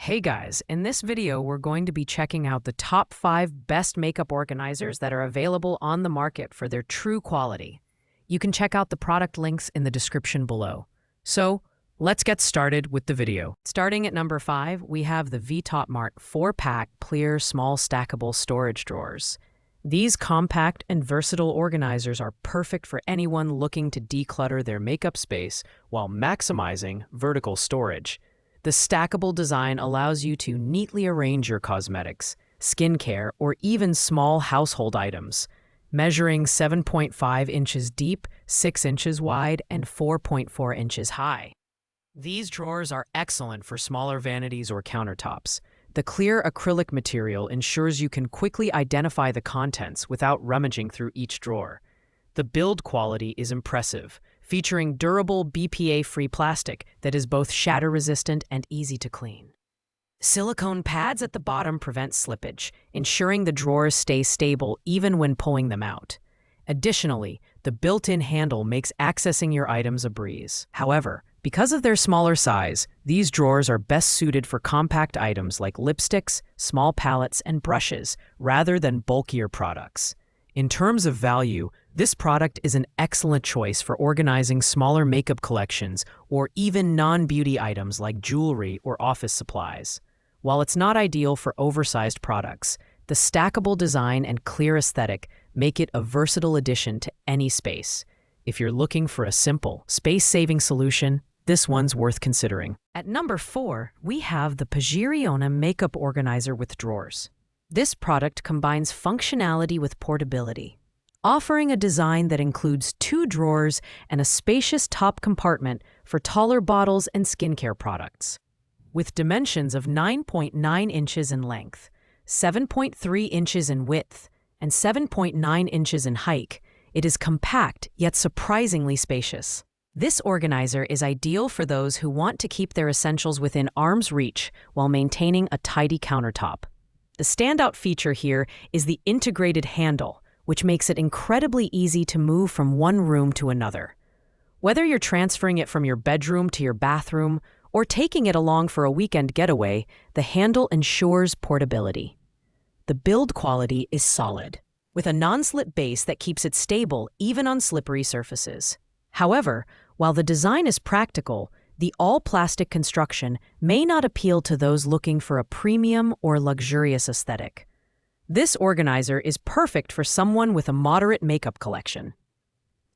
Hey guys, in this video we're going to be checking out the top 5 best makeup organizers that are available on the market for their true quality. You can check out the product links in the description below. So, let's get started with the video. Starting at number 5, we have the VTop Mart 4-pack clear small stackable storage drawers. These compact and versatile organizers are perfect for anyone looking to declutter their makeup space while maximizing vertical storage. The stackable design allows you to neatly arrange your cosmetics, skincare, or even small household items, measuring 7.5 inches deep, 6 inches wide, and 4.4 inches high. These drawers are excellent for smaller vanities or countertops. The clear acrylic material ensures you can quickly identify the contents without rummaging through each drawer. The build quality is impressive, featuring durable BPA-free plastic that is both shatter-resistant and easy to clean. Silicone pads at the bottom prevent slippage, ensuring the drawers stay stable even when pulling them out. Additionally, the built-in handle makes accessing your items a breeze. However, because of their smaller size, these drawers are best suited for compact items like lipsticks, small palettes, and brushes, rather than bulkier products. In terms of value, this product is an excellent choice for organizing smaller makeup collections or even non-beauty items like jewelry or office supplies. While it's not ideal for oversized products, the stackable design and clear aesthetic make it a versatile addition to any space. If you're looking for a simple, space-saving solution, this one's worth considering. At number 4, we have the Pagiriona Makeup Organizer with Drawers. This product combines functionality with portability, offering a design that includes 2 drawers and a spacious top compartment for taller bottles and skincare products. With dimensions of 9.9 inches in length, 7.3 inches in width, and 7.9 inches in height, it is compact yet surprisingly spacious. This organizer is ideal for those who want to keep their essentials within arm's reach while maintaining a tidy countertop. The standout feature here is the integrated handle, which makes it incredibly easy to move from one room to another. Whether you're transferring it from your bedroom to your bathroom or taking it along for a weekend getaway, the handle ensures portability. The build quality is solid, with a non-slip base that keeps it stable even on slippery surfaces. However, while the design is practical, the all-plastic construction may not appeal to those looking for a premium or luxurious aesthetic. This organizer is perfect for someone with a moderate makeup collection.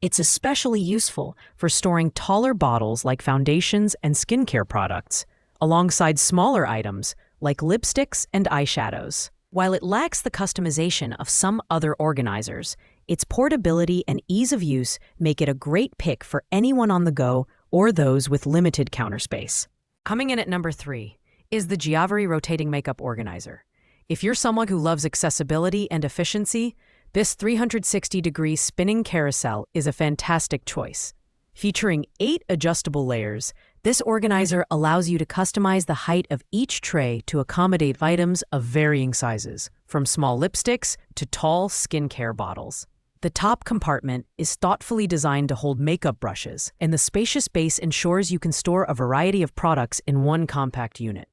It's especially useful for storing taller bottles like foundations and skincare products, alongside smaller items like lipsticks and eyeshadows. While it lacks the customization of some other organizers, its portability and ease of use make it a great pick for anyone on the go or those with limited counter space. Coming in at number 3 is the Giavari Rotating Makeup Organizer. If you're someone who loves accessibility and efficiency, this 360-degree spinning carousel is a fantastic choice. Featuring 8 adjustable layers, this organizer allows you to customize the height of each tray to accommodate items of varying sizes, from small lipsticks to tall skincare bottles. The top compartment is thoughtfully designed to hold makeup brushes, and the spacious base ensures you can store a variety of products in one compact unit.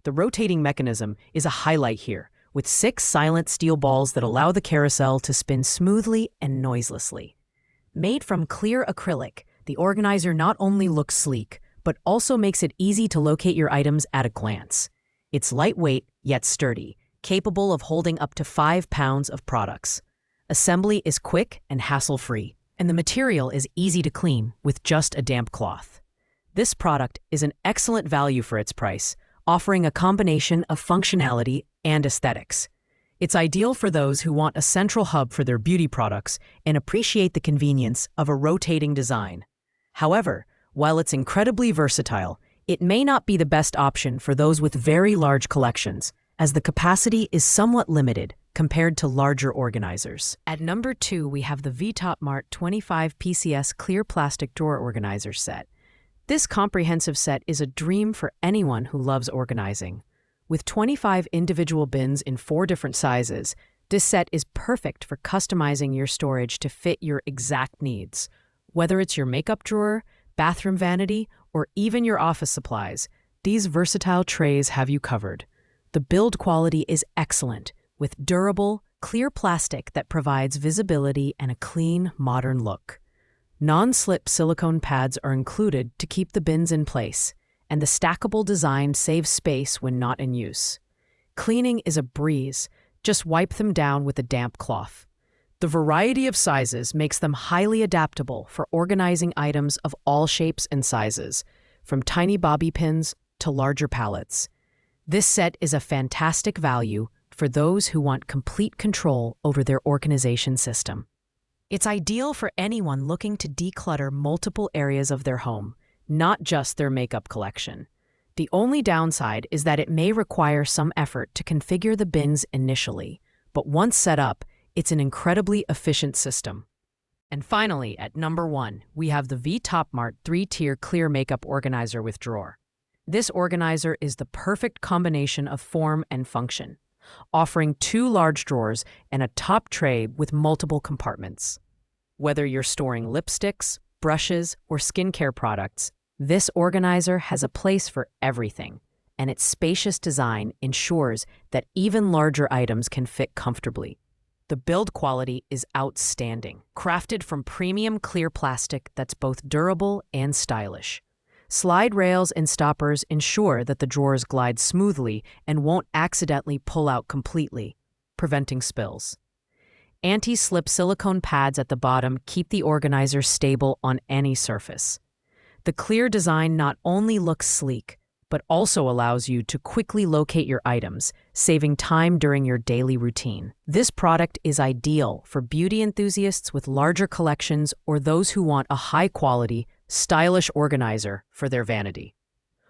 The rotating mechanism is a highlight here, with 6 silent steel balls that allow the carousel to spin smoothly and noiselessly. Made from clear acrylic, the organizer not only looks sleek, but also makes it easy to locate your items at a glance. It's lightweight yet sturdy, capable of holding up to 5 pounds of products. Assembly is quick and hassle-free, and the material is easy to clean with just a damp cloth. This product is an excellent value for its price, offering a combination of functionality and aesthetics. It's ideal for those who want a central hub for their beauty products and appreciate the convenience of a rotating design. However, while it's incredibly versatile, it may not be the best option for those with very large collections, as the capacity is somewhat limited compared to larger organizers. At number 2, we have the VTop Mart 25 PCS Clear Plastic Drawer Organizer Set. This comprehensive set is a dream for anyone who loves organizing. With 25 individual bins in 4 different sizes, this set is perfect for customizing your storage to fit your exact needs. Whether it's your makeup drawer, bathroom vanity, or even your office supplies, these versatile trays have you covered. The build quality is excellent, with durable, clear plastic that provides visibility and a clean, modern look. Non-slip silicone pads are included to keep the bins in place, and the stackable design saves space when not in use. Cleaning is a breeze. Just wipe them down with a damp cloth. The variety of sizes makes them highly adaptable for organizing items of all shapes and sizes, from tiny bobby pins to larger pallets. This set is a fantastic value for those who want complete control over their organization system. It's ideal for anyone looking to declutter multiple areas of their home, not just their makeup collection. The only downside is that it may require some effort to configure the bins initially, but once set up, it's an incredibly efficient system. And finally, at number 1, we have the V-Top-Mart 3-tier clear makeup organizer with drawer. This organizer is the perfect combination of form and function, offering 2 large drawers and a top tray with multiple compartments. Whether you're storing lipsticks, brushes, or skincare products, this organizer has a place for everything, and its spacious design ensures that even larger items can fit comfortably. The build quality is outstanding, crafted from premium clear plastic that's both durable and stylish. Slide rails and stoppers ensure that the drawers glide smoothly and won't accidentally pull out completely, preventing spills. Anti-slip silicone pads at the bottom keep the organizer stable on any surface. The clear design not only looks sleek, but also allows you to quickly locate your items, saving time during your daily routine. This product is ideal for beauty enthusiasts with larger collections or those who want a high-quality, stylish organizer for their vanity.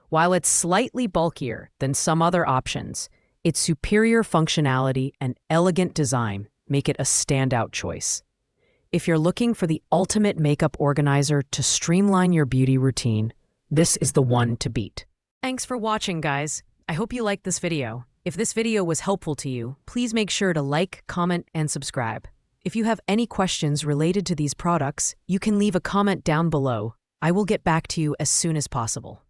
While it's slightly bulkier than some other options, its superior functionality and elegant design make it a standout choice. If you're looking for the ultimate makeup organizer to streamline your beauty routine, this is the one to beat. Thanks for watching, guys. I hope you liked this video. If this video was helpful to you, please make sure to like, comment, and subscribe. If you have any questions related to these products, you can leave a comment down below. I will get back to you as soon as possible.